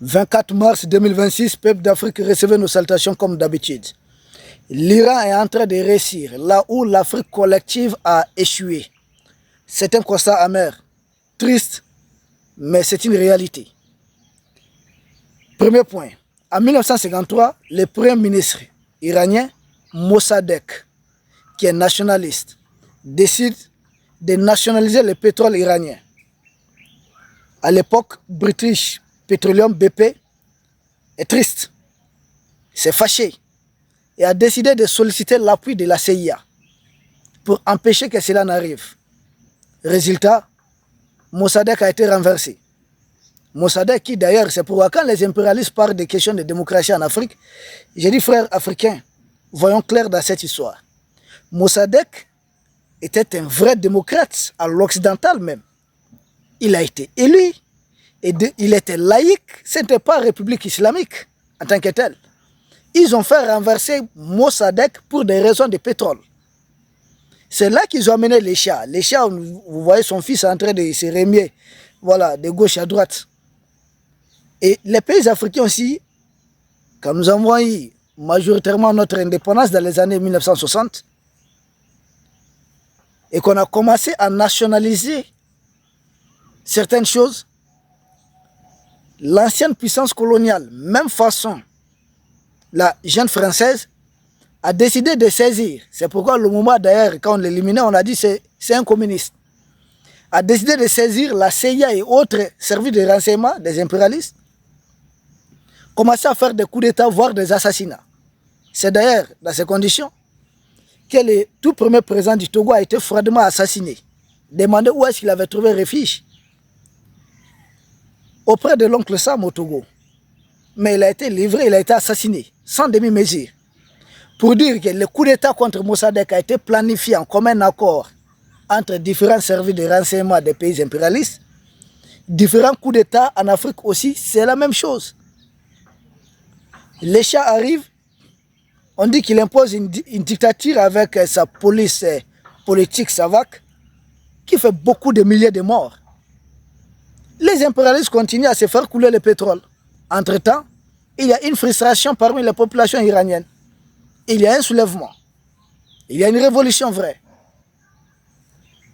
24 mars 2026, peuple d'Afrique, recevez nos salutations comme d'habitude. L'Iran est en train de réussir là où l'Afrique collective a échoué. C'est un constat amer, triste, mais c'est une réalité. Premier point. En 1953, le premier ministre iranien, Mossadegh, qui est nationaliste, décide de nationaliser le pétrole iranien. À l'époque, British Petroleum BP est triste, s'est fâché et a décidé de solliciter l'appui de la CIA pour empêcher que cela n'arrive. Résultat, Mossadegh a été renversé. Mossadegh qui d'ailleurs, c'est pourquoi quand les impérialistes parlent des questions de démocratie en Afrique, j'ai dit frères africains, voyons clair dans cette histoire. Mossadegh était un vrai démocrate à l'occidental même. Il a été élu et il était laïque, ce n'était pas république islamique en tant que tel. Ils ont fait renverser Mossadegh pour des raisons de pétrole. C'est là qu'ils ont amené les Shahs. Les Shahs, vous voyez son fils en train de se remuer, voilà, de gauche à droite. Et les pays africains aussi, quand nous avons eu majoritairement notre indépendance dans les années 1960, et qu'on a commencé à nationaliser certaines choses, l'ancienne puissance coloniale, même façon, la jeune française, a décidé de saisir. C'est pourquoi le moment d'ailleurs, quand on l'éliminait, on a dit c'est un communiste. A décidé de saisir la CIA et autres services de renseignement des impérialistes, commencer à faire des coups d'État, voire des assassinats. C'est d'ailleurs dans ces conditions que le tout premier président du Togo a été froidement assassiné. Demandé où est-ce qu'il avait trouvé refuge. Auprès de l'oncle Sam au Togo. Mais il a été livré, il a été assassiné, sans demi-mesure. Pour dire que le coup d'État contre Mossadegh a été planifié en commun accord entre différents services de renseignement des pays impérialistes. Différents coups d'État en Afrique aussi, c'est la même chose. Les Shahs arrivent, on dit qu'il impose une dictature avec sa police politique SAVAK qui fait beaucoup de milliers de morts. Les impérialistes continuent à se faire couler le pétrole. Entre-temps, il y a une frustration parmi les populations iraniennes. Il y a un soulèvement. Il y a une révolution vraie.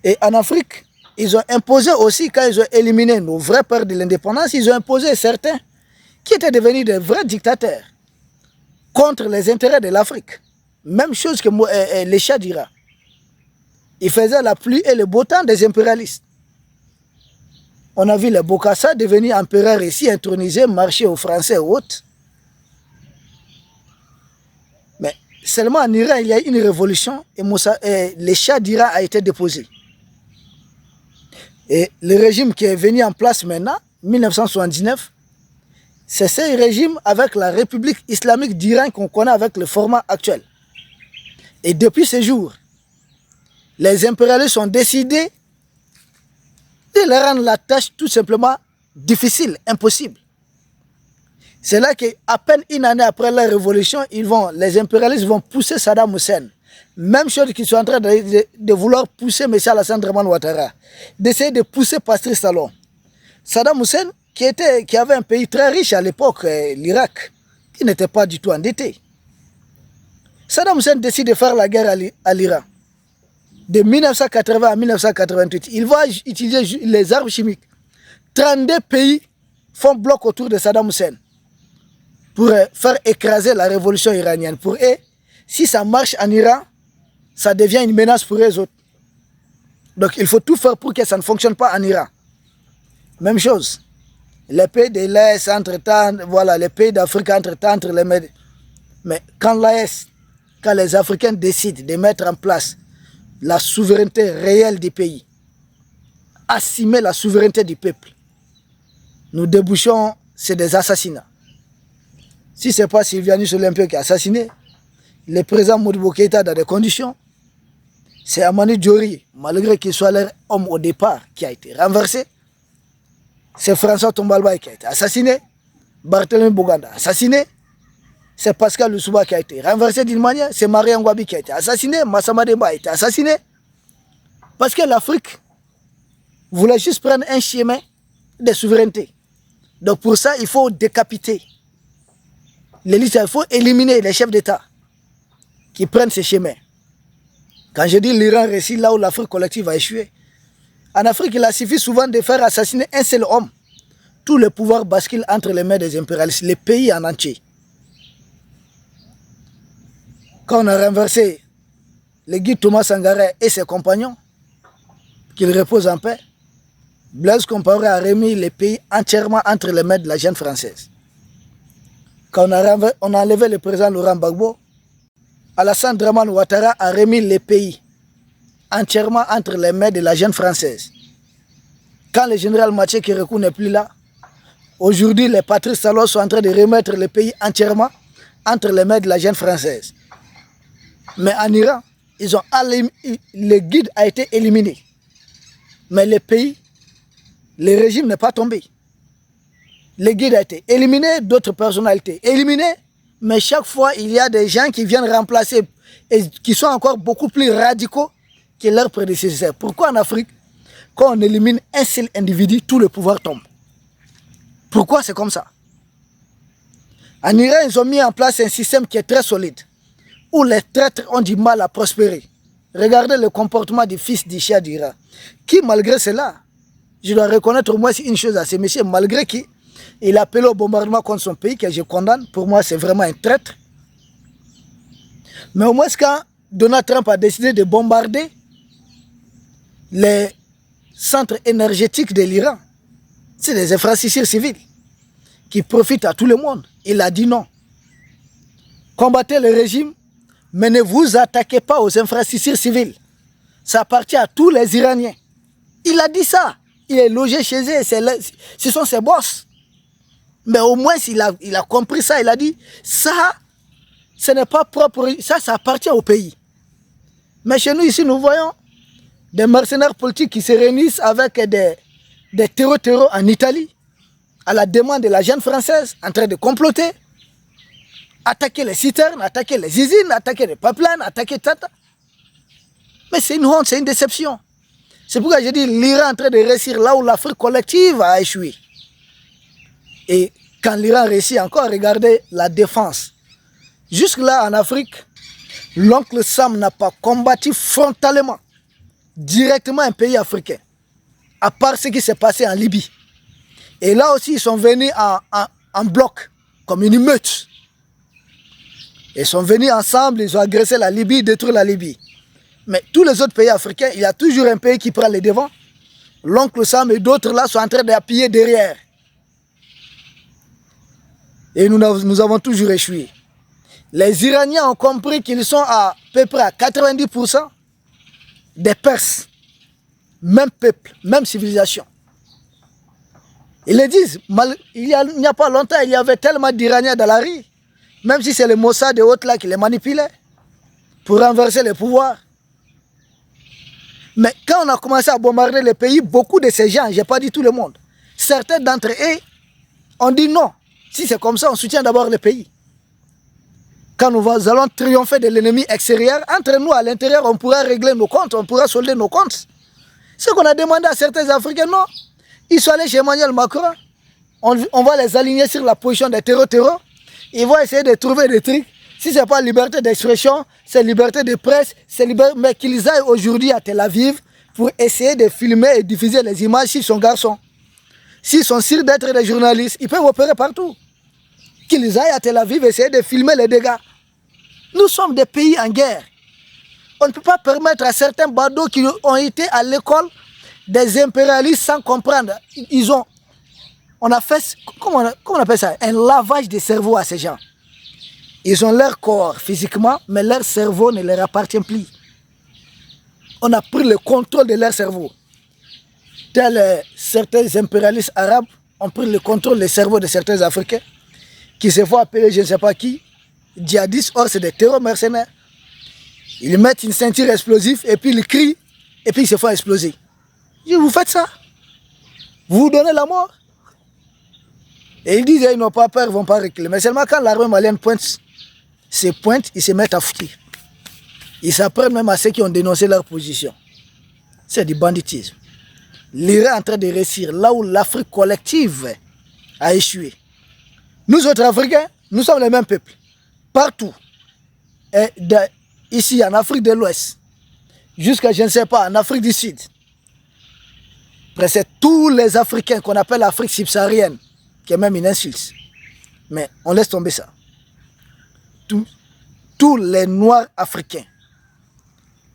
Et en Afrique, ils ont imposé aussi, quand ils ont éliminé nos vrais pères de l'indépendance, ils ont imposé certains qui étaient devenus des vrais dictateurs contre les intérêts de l'Afrique. Même chose que les Shahs d'Iran. Ils faisaient la pluie et le beau temps des impérialistes. On a vu les Bokassa devenir empereurs ici, intronisés, marcher aux Français et autres. Mais seulement en Iran, il y a eu une révolution et les Shahs d'Iran a été déposé. Et le régime qui est venu en place maintenant, 1979, c'est ce régime avec la République islamique d'Iran qu'on connaît avec le format actuel. Et depuis ce jour, les impérialistes ont décidé de leur rendre la tâche tout simplement difficile, impossible. C'est là qu'à peine une année après la révolution, les impérialistes vont pousser Saddam Hussein. Même chose qu'ils sont en train de vouloir pousser M. Alassane Draman Ouattara, d'essayer de pousser Patrice Talon. Saddam Hussein, qui avait un pays très riche à l'époque, l'Irak, qui n'était pas du tout endetté. Saddam Hussein décide de faire la guerre à l'Iran. De 1980 à 1988, il va utiliser les armes chimiques. 32 pays font bloc autour de Saddam Hussein pour faire écraser la révolution iranienne. Pour eux, si ça marche en Iran, ça devient une menace pour eux autres. Donc il faut tout faire pour que ça ne fonctionne pas en Iran. Même chose. Les pays de l'Est, entre-temps, voilà, les pays d'Afrique, entre-temps, entre les médias. Mais quand l'AS, quand les Africains décident de mettre en place la souveraineté réelle du pays, assumer la souveraineté du peuple, nous débouchons, c'est des assassinats. Si ce n'est pas Sylvianus Olympio qui a assassiné, le président Modibo Keïta dans des conditions, c'est Amani Diori, malgré qu'il soit leur homme au départ, qui a été renversé. C'est François Tombalbaye qui a été assassiné, Barthélemy Boganda assassiné, c'est Pascal Lissouba qui a été renversé d'une manière, c'est Marie Ngouabi qui a été assassiné, Massama Demba a été assassiné. Parce que l'Afrique voulait juste prendre un chemin de souveraineté. Donc pour ça, il faut décapiter l'élite, il faut éliminer les chefs d'État qui prennent ces chemins. Quand je dis l'Iran réussit là où l'Afrique collective a échoué, en Afrique, il a suffi souvent de faire assassiner un seul homme. Tout le pouvoir bascule entre les mains des impérialistes, les pays en entier. Quand on a renversé le guide Thomas Sankara et ses compagnons, qu'il repose en paix, Blaise Compaoré a remis les pays entièrement entre les mains de la jeune française. Quand on a enlevé le président Laurent Gbagbo, Alassane Dramane Ouattara a remis les pays entièrement entre les mains de la jeune française. Quand le général Mathieu Kérékou n'est plus là, aujourd'hui les Patrice Talon sont en train de remettre les pays entièrement entre les mains de la jeune française. Mais en Iran, le guide a été éliminé. Mais le pays, le régime n'est pas tombé. Le guide a été éliminé, d'autres personnalités éliminées, mais chaque fois, il y a des gens qui viennent remplacer et qui sont encore beaucoup plus radicaux que leurs prédécesseurs. Pourquoi en Afrique, quand on élimine un seul individu, tout le pouvoir tombe? Pourquoi c'est comme ça? En Iran, ils ont mis en place un système qui est très solide, où les traîtres ont du mal à prospérer. Regardez le comportement du fils du Shah d'Iran, qui malgré cela, je dois reconnaître au moins une chose à ce monsieur, malgré qu'il a appelé au bombardement contre son pays, que je condamne, pour moi c'est vraiment un traître. Mais au moins quand Donald Trump a décidé de bombarder les centres énergétiques de l'Iran, c'est des infrastructures civiles qui profitent à tout le monde. Il a dit non. Combattez le régime, mais ne vous attaquez pas aux infrastructures civiles. Ça appartient à tous les Iraniens. Il a dit ça. Il est logé chez eux, ce sont ses boss. Mais au moins, il a compris ça. Il a dit, ça, ce n'est pas propre, ça appartient au pays. Mais chez nous, ici, nous voyons des mercenaires politiques qui se réunissent avec des terreaux en Italie, à la demande de la jeune française, en train de comploter, attaquer les citernes, attaquer les usines, attaquer les pipelines, attaquer Tata. Mais c'est une honte, c'est une déception. C'est pourquoi je dis l'Iran est en train de réussir là où l'Afrique collective a échoué. Et quand l'Iran réussit encore, regardez la défense. Jusque-là en Afrique, l'oncle Sam n'a pas combattu frontalement, directement un pays africain, à part ce qui s'est passé en Libye. Et là aussi, ils sont venus en bloc, comme une meute. Ils sont venus ensemble, ils ont agressé la Libye, détruit la Libye. Mais tous les autres pays africains, il y a toujours un pays qui prend les devants. L'oncle Sam et d'autres là sont en train d'appuyer derrière. Et nous avons toujours échoué. Les Iraniens ont compris qu'ils sont à peu près à 90% des Perses. Même peuple, même civilisation. Ils le disent, il n'y a pas longtemps, il y avait tellement d'Iraniens dans la rue, même si c'est le Mossad et autres là qui les manipulaient pour renverser le pouvoir. Mais quand on a commencé à bombarder le pays, beaucoup de ces gens, je n'ai pas dit tout le monde, certains d'entre eux ont dit non. Si c'est comme ça, on soutient d'abord le pays. Quand nous allons triompher de l'ennemi extérieur, entre nous à l'intérieur, on pourra régler nos comptes, on pourra solder nos comptes. Ce qu'on a demandé à certains Africains, non. Ils sont allés chez Emmanuel Macron, on va les aligner sur la position des terreaux. Ils vont essayer de trouver des trucs. Si ce n'est pas liberté d'expression, c'est liberté de presse, mais qu'ils aillent aujourd'hui à Tel Aviv pour essayer de filmer et diffuser les images s'ils sont garçons. S'ils sont sûrs d'être des journalistes, ils peuvent opérer partout. Qu'ils aillent à Tel Aviv essayer de filmer les dégâts. Nous sommes des pays en guerre. On ne peut pas permettre à certains badauds qui ont été à l'école des impérialistes sans comprendre. On a fait, comment on appelle ça? Un lavage de cerveau à ces gens. Ils ont leur corps physiquement, mais leur cerveau ne leur appartient plus. On a pris le contrôle de leur cerveau. Tels certains impérialistes arabes ont pris le contrôle des cerveaux de certains Africains qui se font appeler je ne sais pas qui, djihadistes, or c'est des terreurs mercenaires. Ils mettent une ceinture explosive et puis ils crient et puis ils se font exploser. Vous faites ça? Vous vous donnez la mort? Et ils disent ils n'ont pas peur, ils ne vont pas reculer. Mais seulement quand l'armée malienne pointe, ils se mettent à foutre. Ils s'apprennent même à ceux qui ont dénoncé leur position. C'est du banditisme. L'Iran est en train de réussir là où l'Afrique collective a échoué. Nous autres Africains, nous sommes les mêmes peuples. Partout. Et ici, en Afrique de l'Ouest, jusqu'à, je ne sais pas, en Afrique du Sud. Presque tous les Africains qu'on appelle l'Afrique subsaharienne, qui est même une insulte. Mais on laisse tomber ça. Tous les Noirs africains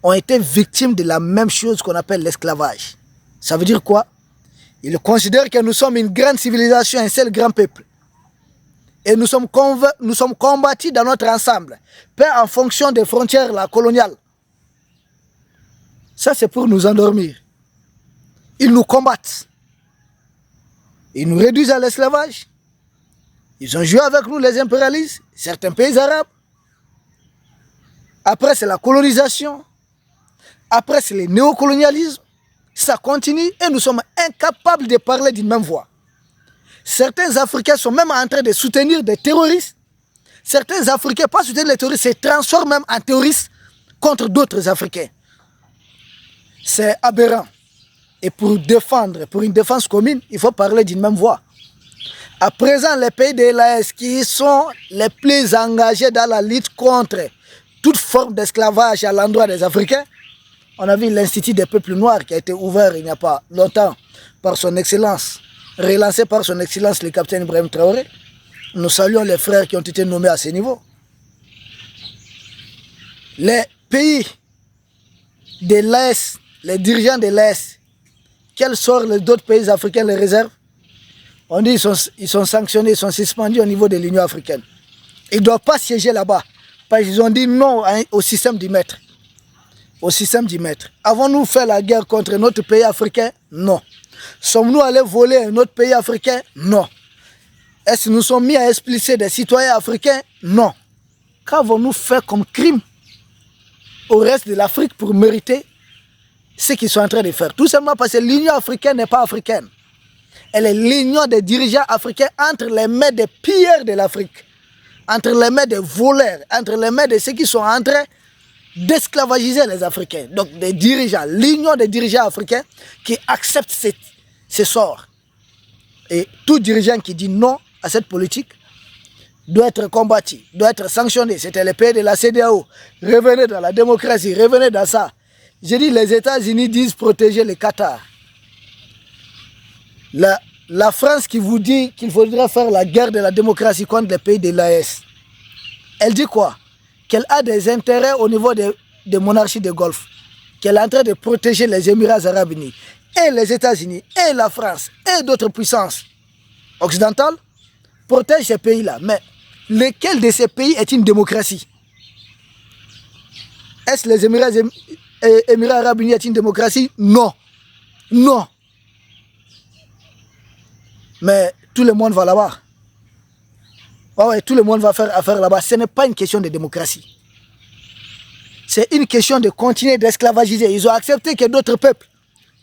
ont été victimes de la même chose qu'on appelle l'esclavage. Ça veut dire quoi? Ils considèrent que nous sommes une grande civilisation, un seul grand peuple. Et nous sommes combattus dans notre ensemble, pas en fonction des frontières coloniales. Ça, c'est pour nous endormir. Ils nous combattent. Ils nous réduisent à l'esclavage. Ils ont joué avec nous les impérialistes, certains pays arabes. Après, c'est la colonisation. Après, c'est le néocolonialisme. Ça continue et nous sommes incapables de parler d'une même voix. Certains Africains sont même en train de soutenir des terroristes. Certains Africains, pas soutenir les terroristes, se transforment même en terroristes contre d'autres Africains. C'est aberrant. Et pour une défense commune, il faut parler d'une même voix. À présent, les pays de l'AES qui sont les plus engagés dans la lutte contre toute forme d'esclavage à l'endroit des Africains, on a vu l'Institut des peuples noirs qui a été ouvert il n'y a pas longtemps par son excellence, relancé par son excellence le capitaine Ibrahim Traoré. Nous saluons les frères qui ont été nommés à ce niveau. Les pays de l'Est, les dirigeants de l'Est, quels sort les d'autres pays africains les réservent? On dit qu'ils sont sanctionnés, ils sont suspendus au niveau de l'Union africaine. Ils ne doivent pas siéger là-bas. Parce qu'ils ont dit non au système du maître. Au système du maître. Avons-nous fait la guerre contre notre pays africain? Non. Sommes-nous allés voler un autre pays africain? Non. Est-ce que nous sommes mis à expulser des citoyens africains? Non. Qu'avons-nous fait comme crime au reste de l'Afrique pour mériter ce qu'ils sont en train de faire? Tout simplement parce que l'Union africaine n'est pas africaine. Elle est l'union des dirigeants africains entre les mains des pilleurs de l'Afrique, entre les mains des voleurs, entre les mains de ceux qui sont en train d'esclavagiser les Africains. Donc des dirigeants, l'union des dirigeants africains qui acceptent ce sort. Et tout dirigeant qui dit non à cette politique doit être combattu, doit être sanctionné. C'était le pays de la CEDEAO. Revenez dans la démocratie, revenez dans ça. J'ai dit les États-Unis disent protéger le Qatar. La France qui vous dit qu'il faudrait faire la guerre de la démocratie contre les pays de l'AES, elle dit quoi? Qu'elle a des intérêts au niveau des monarchies de Golfe, qu'elle est en train de protéger les Émirats arabes unis, et les États-Unis, et la France, et d'autres puissances occidentales, protègent ces pays-là. Mais lequel de ces pays est une démocratie? Est-ce que les Émirats arabes unis est une démocratie? Non. Non. Mais tout le monde va là-bas. Ouais, tout le monde va faire affaire là-bas. Ce n'est pas une question de démocratie. C'est une question de continuer d'esclavagiser. Ils ont accepté que d'autres peuples,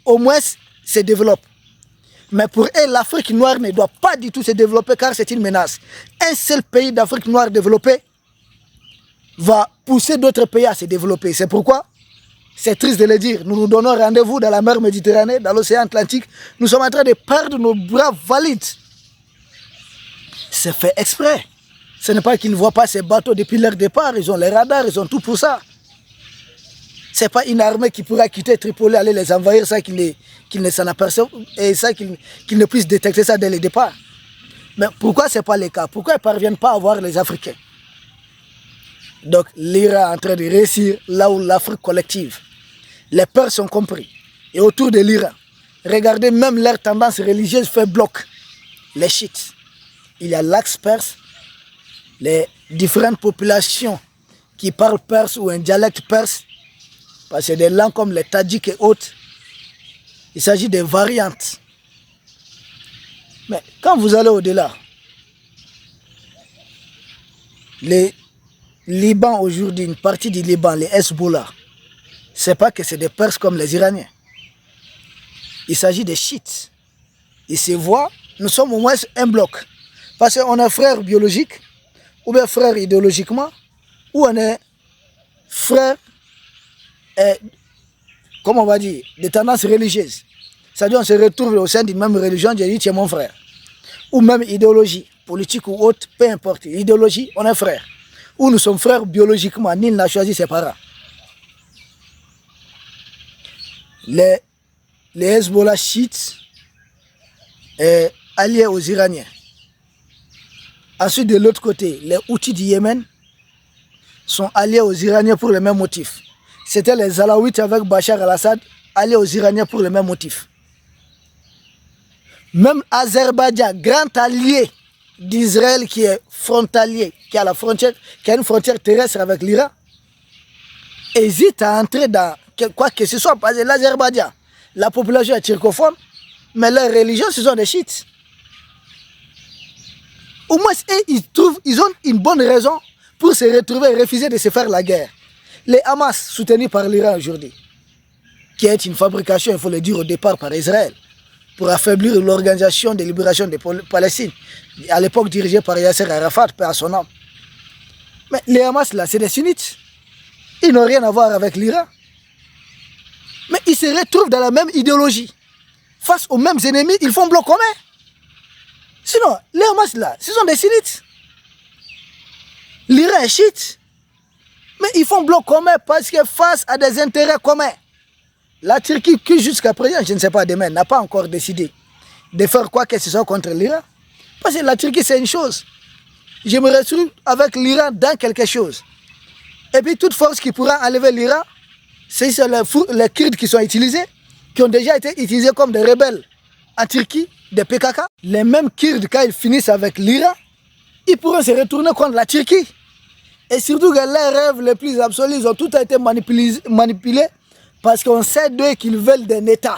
au moins, se développent. Mais pour eux, l'Afrique noire ne doit pas du tout se développer car c'est une menace. Un seul pays d'Afrique noire développé va pousser d'autres pays à se développer. C'est pourquoi, c'est triste de le dire, nous nous donnons rendez-vous dans la mer Méditerranée, dans l'océan Atlantique. Nous sommes en train de perdre nos bras valides. C'est fait exprès. Ce n'est pas qu'ils ne voient pas ces bateaux depuis leur départ. Ils ont les radars, ils ont tout pour ça. Ce n'est pas une armée qui pourra quitter Tripoli, aller les envahir, ça qu'ils ne s'en aperçoivent, et ça qu'ils ne puissent détecter ça dès le départ. Mais pourquoi ce n'est pas le cas? Pourquoi ils ne parviennent pas à voir les Africains? Donc l'Iran est en train de réussir là où l'Afrique collective. Les peurs sont compris. Et autour de l'Iran, regardez même leur tendance religieuse fait bloc. Les chiites. Il y a l'axe perse, les différentes populations qui parlent perse ou un dialecte perse, parce que des langues comme les tadjiks et autres, il s'agit de variantes. Mais quand vous allez au-delà, les Liban aujourd'hui, une partie du Liban, les Hezbollah, c'est pas que c'est des Perses comme les Iraniens. Il s'agit des chiites. Ils se voient, nous sommes au moins un bloc. Parce qu'on est frères biologiques, ou bien frères idéologiquement, ou on est frères, comment on va dire, de tendances religieuses. C'est-à-dire on se retrouve au sein d'une même religion, j'ai dit tu es mon frère. ou même idéologie, politique ou autre, peu importe. Idéologie, on est frères. Ou nous sommes frères biologiquement, nul n'a choisi ses parents. Les Hezbollah chiites alliés aux Iraniens. Ensuite, de l'autre côté, les Houthis du Yémen sont alliés aux Iraniens pour le même motif. C'était les Alaouites avec Bachar al-Assad, alliés aux Iraniens pour le même motif. Même Azerbaïdjan, grand allié d'Israël qui est frontalier, qui a une frontière terrestre avec l'Iran, hésite à entrer dans quoi que ce soit. Parce que l'Azerbaïdjan, la population est turcophone, mais leur religion, ce sont des chiites. Au moins, ils ont une bonne raison pour se retrouver et refuser de se faire la guerre. Les Hamas, soutenus par l'Iran aujourd'hui, qui est une fabrication, il faut le dire au départ, par Israël, pour affaiblir l'organisation de libération de Palestine, à l'époque dirigée par Yasser Arafat, paix à son âme. Mais les Hamas, là, c'est des sunnites. Ils n'ont rien à voir avec l'Iran. Mais ils se retrouvent dans la même idéologie. Face aux mêmes ennemis, ils font bloc commun. Sinon, les Hamas, là, ce sont des sunnites. L'Iran est chiite. Mais ils font bloc commun parce que face à des intérêts communs. La Turquie, qui jusqu'à présent, je ne sais pas demain, n'a pas encore décidé de faire quoi que ce soit contre l'Iran. Parce que la Turquie, c'est une chose. Je me retrouve avec l'Iran dans quelque chose. Et puis, toute force qui pourra enlever l'Iran, c'est les Kurdes qui sont utilisés, qui ont déjà été utilisés comme des rebelles en Turquie, des PKK. Les mêmes Kurdes, quand ils finissent avec l'Iran, ils pourront se retourner contre la Turquie. Et surtout que leurs rêves les plus absolus, ils ont tout été manipulés parce qu'on sait d'eux qu'ils veulent d'un État.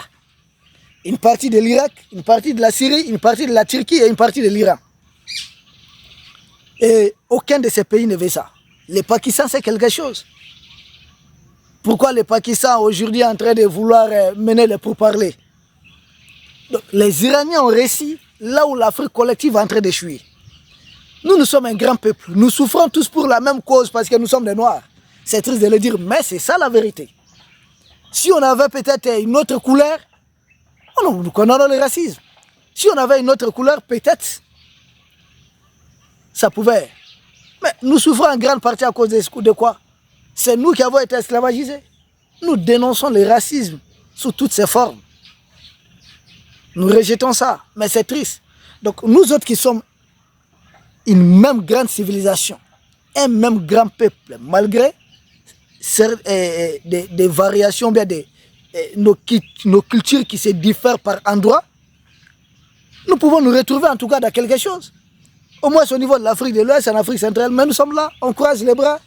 Une partie de l'Irak, une partie de la Syrie, une partie de la Turquie et une partie de l'Iran. Et aucun de ces pays ne veut ça. Le Pakistan, c'est quelque chose. Pourquoi le Pakistan aujourd'hui est en train de vouloir mener les pourparlers? Donc, les Iraniens ont réussi là où l'Afrique collective est en train d'échouer. Nous sommes un grand peuple. Nous souffrons tous pour la même cause parce que nous sommes des Noirs. C'est triste de le dire, mais c'est ça la vérité. Si on avait peut-être une autre couleur, nous connaissons le racisme. Si on avait une autre couleur, peut-être, ça pouvait. Mais nous souffrons en grande partie à cause de quoi? C'est nous qui avons été esclavagisés. Nous dénonçons le racisme sous toutes ses formes. Nous rejetons ça, mais c'est triste. Donc nous autres qui sommes une même grande civilisation, un même grand peuple, malgré des variations, bien nos cultures qui se diffèrent par endroits, nous pouvons nous retrouver en tout cas dans quelque chose. Au moins au niveau de l'Afrique de l'Ouest, en Afrique centrale, mais nous sommes là, on croise les bras.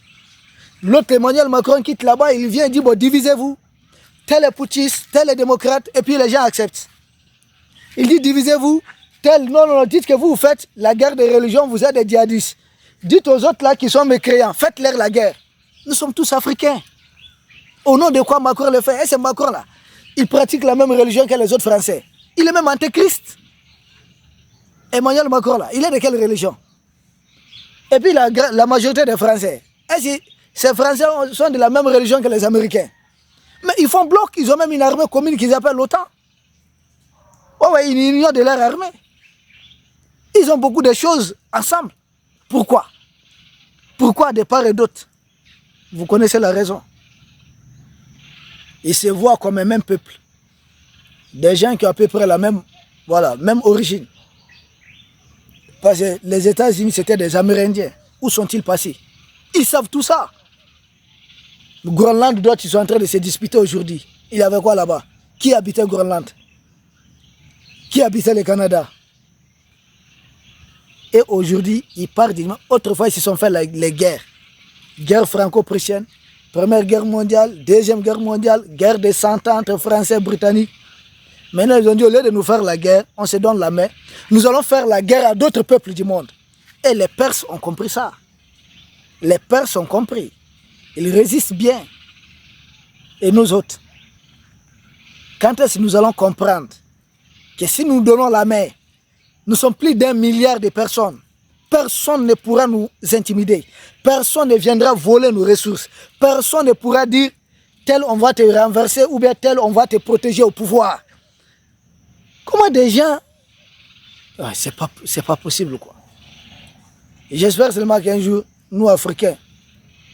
L'autre Emmanuel Macron quitte là-bas, il vient et dit, bon, divisez-vous. Tel est putschiste, tel est démocrate, et puis les gens acceptent. Il dit, divisez-vous. Tel, non, dites que vous faites la guerre des religions, vous êtes des djihadistes. Dites aux autres là qui sont mécréants, faites-leur la guerre. Nous sommes tous africains. Au nom de quoi Macron le fait? Et c'est Macron là. Il pratique la même religion que les autres Français. Il est même antéchrist. Emmanuel Macron là, il est de quelle religion? Et puis la majorité des Français. Et ces Français sont de la même religion que les Américains. Mais ils font bloc, ils ont même une armée commune qu'ils appellent l'OTAN. Ouais, une union de leur armée. Ils ont beaucoup de choses ensemble. Pourquoi? Pourquoi de part et d'autre? Vous connaissez la raison. Ils se voient comme un même peuple. Des gens qui ont à peu près la même, même origine. Parce que les États-Unis, c'était des Amérindiens. Où sont-ils passés? Ils savent tout ça. Le Groenland, d'autres, ils sont en train de se disputer aujourd'hui. Il y avait quoi là-bas? Qui habitait Groenland? Qui habitait le Canada? Et aujourd'hui, ils partent. Autrefois, ils se sont fait les guerres. Guerre franco-prussienne, Première Guerre mondiale, Deuxième Guerre mondiale, guerre de 100 ans entre Français et Britanniques. Maintenant, ils ont dit, au lieu de nous faire la guerre, on se donne la main. Nous allons faire la guerre à d'autres peuples du monde. Et les Perses ont compris ça. Les Perses ont compris. Ils résistent bien. Et nous autres, quand est-ce que nous allons comprendre que si nous donnons la main, nous sommes plus d'1 milliard de personnes. Personne ne pourra nous intimider. Personne ne viendra voler nos ressources. Personne ne pourra dire tel on va te renverser ou bien tel on va te protéger au pouvoir. Comment des gens Ouais, c'est pas possible, quoi. J'espère seulement qu'un jour, nous, Africains,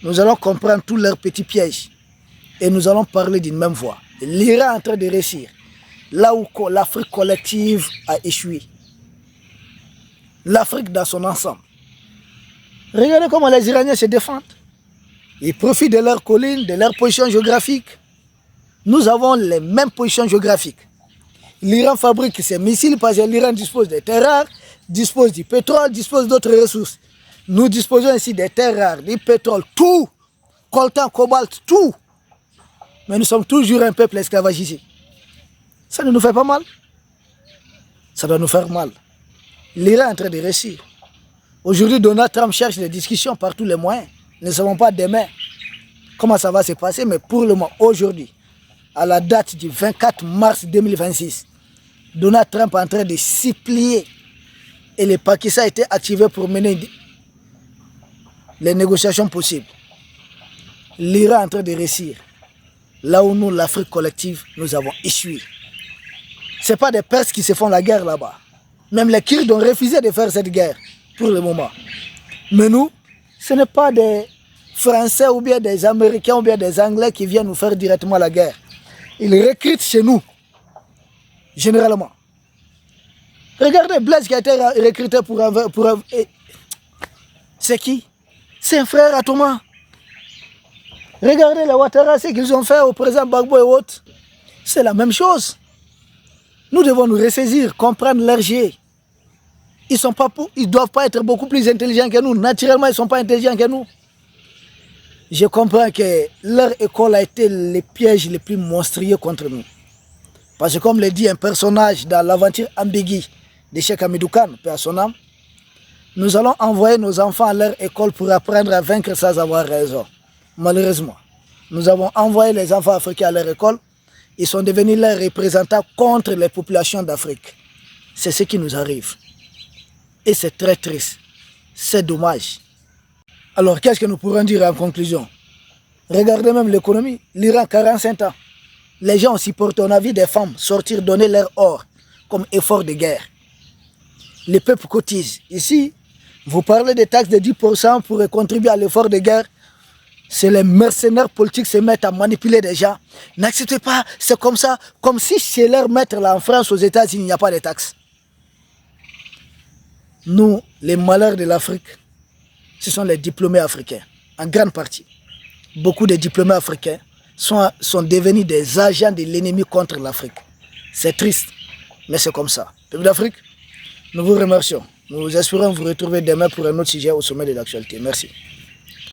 nous allons comprendre tous leurs petits pièges et nous allons parler d'une même voix. L'Iran est en train de réussir. Là où l'Afrique collective a échoué. L'Afrique dans son ensemble. Regardez comment les Iraniens se défendent. Ils profitent de leurs collines, de leur position géographique. Nous avons les mêmes positions géographiques. L'Iran fabrique ses missiles parce que l'Iran dispose des terres rares, dispose du pétrole, dispose d'autres ressources. Nous disposons ici des terres rares, du pétrole, tout, coltan, cobalt, tout. Mais nous sommes toujours un peuple esclavagisé. Ça ne nous fait pas mal. Ça doit nous faire mal. L'Iran est en train de réussir. Aujourd'hui, Donald Trump cherche des discussions par tous les moyens. Nous ne savons pas demain comment ça va se passer, mais pour le moment, aujourd'hui, à la date du 24 mars 2026, Donald Trump est en train de s'y plier et le Pakistan a été activé pour mener les négociations possibles. L'Iran est en train de réussir. Là où nous, l'Afrique collective, nous avons échoué. Ce n'est pas des Perses qui se font la guerre là-bas. Même les Kurdes ont refusé de faire cette guerre pour le moment. Mais nous, ce n'est pas des Français ou bien des Américains ou bien des Anglais qui viennent nous faire directement la guerre. Ils recrutent chez nous, généralement. Regardez Blaise qui a été recruté pour c'est qui? C'est un frère à Thomas. Regardez les Ouattara, ce qu'ils ont fait au président Gbagbo et autres. C'est la même chose. Nous devons nous ressaisir, comprendre leur jeu. Ils ne doivent pas être beaucoup plus intelligents que nous. Naturellement, ils ne sont pas intelligents que nous. Je comprends que leur école a été le piège le plus monstrueux contre nous. Parce que comme le dit un personnage dans l'aventure ambiguë de Cheikh Hamidou Kane, paix à son âme, nous allons envoyer nos enfants à leur école pour apprendre à vaincre sans avoir raison. Malheureusement, nous avons envoyé les enfants africains à leur école. Ils sont devenus leurs représentants contre les populations d'Afrique. C'est ce qui nous arrive. Et c'est très triste. C'est dommage. Alors, qu'est-ce que nous pourrons dire en conclusion? Regardez même l'économie. L'Iran, 45 ans. Les gens ont supporté, on a vu des femmes sortir donner leur or comme effort de guerre. Les peuples cotisent. Ici, vous parlez des taxes de 10% pour contribuer à l'effort de guerre. C'est les mercenaires politiques qui se mettent à manipuler des gens. N'acceptez pas, c'est comme ça. Comme si chez leur maître là en France, aux États-Unis, il n'y a pas de taxes. Nous, les malheurs de l'Afrique, ce sont les diplômés africains, en grande partie. Beaucoup de diplômés africains sont devenus des agents de l'ennemi contre l'Afrique. C'est triste, mais c'est comme ça. Peuple d'Afrique, nous vous remercions. Nous espérons vous retrouver demain pour un autre sujet au sommet de l'actualité. Merci.